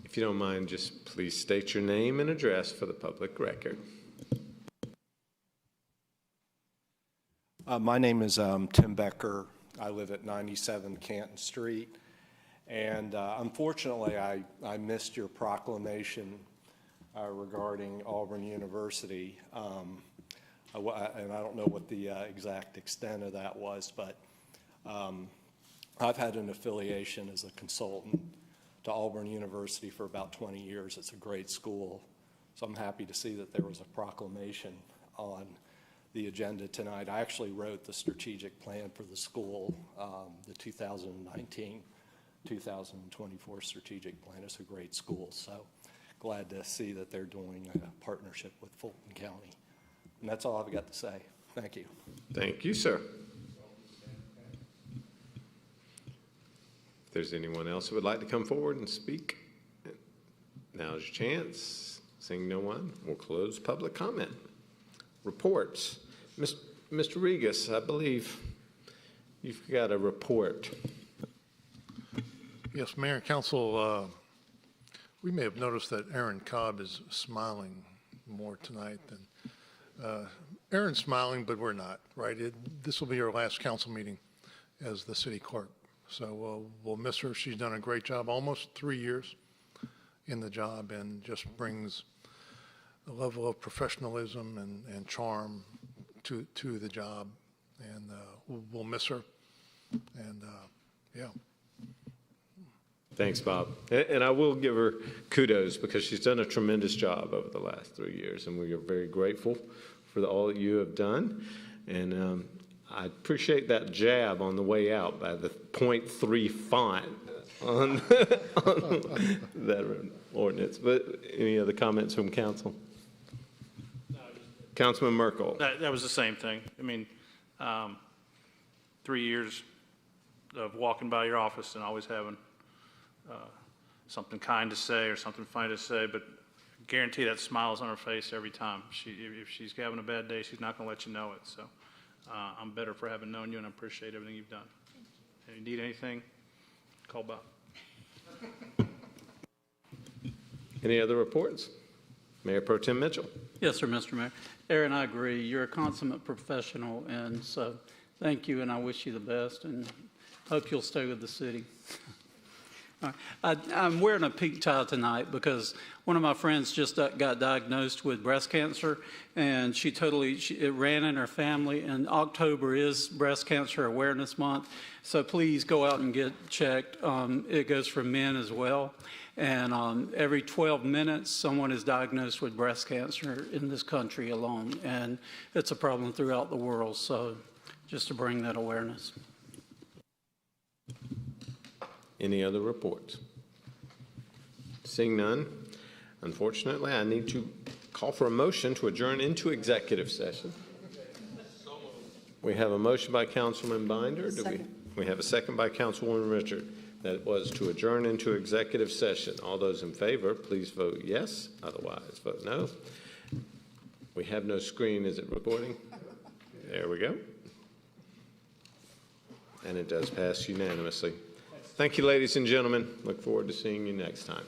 If you don't mind, just please state your name and address for the public record. My name is Tim Becker. I live at 97 Canton Street. And unfortunately, I missed your proclamation regarding Auburn University. And I don't know what the exact extent of that was, but I've had an affiliation as a consultant to Auburn University for about 20 years. It's a great school. So I'm happy to see that there was a proclamation on the agenda tonight. I actually wrote the strategic plan for the school, the 2019-2024 strategic plan. It's a great school, so glad to see that they're doing a partnership with Fulton County. And that's all I've got to say. Thank you. Thank you, sir. If there's anyone else who would like to come forward and speak, now's your chance. Seeing no one, we'll close public comment. Reports. Mr. Regas, I believe you've got a report. Yes, Mayor and Council, we may have noticed that Aaron Cobb is smiling more tonight than Aaron's smiling, but we're not, right? This will be our last council meeting as the city clerk. So we'll miss her. She's done a great job, almost 3 years in the job, and just brings a level of professionalism and charm to the job. And we'll miss her. And yeah. Thanks, Bob. And I will give her kudos because she's done a tremendous job over the last 3 years, and we are very grateful for all that you have done. And I appreciate that jab on the way out by the 0.3 font on that ordinance. But any other comments from council? Councilman Merkel. That was the same thing. I mean, 3 years of walking by your office and always having something kind to say or something funny to say, but I guarantee that smile is on her face every time. If she's having a bad day, she's not going to let you know it. So I'm better for having known you, and I appreciate everything you've done. If you need anything, call Bob. Any other reports? Mayor Pro Tem Mitchell. Yes, sir, Mr. Mayor. Aaron, I agree. You're a consummate professional, and so thank you, and I wish you the best, and hope you'll stay with the city. I'm wearing a pink tie tonight because one of my friends just got diagnosed with breast cancer, and it ran in her family, and October is Breast Cancer Awareness Month, so please go out and get checked. It goes for men as well, and every 12 minutes someone is diagnosed with breast cancer in this country alone, and it's a problem throughout the world, so just to bring that awareness. Any other reports? Seeing none, unfortunately, I need to call for a motion to adjourn into executive session. We have a motion by Councilman Binder. We have a second by Councilwoman Richard. That was to adjourn into executive session. All those in favor, please vote yes. Otherwise, vote no. We have no screen. Is it recording? There we go. And it does pass unanimously. Thank you, ladies and gentlemen. Look forward to seeing you next time.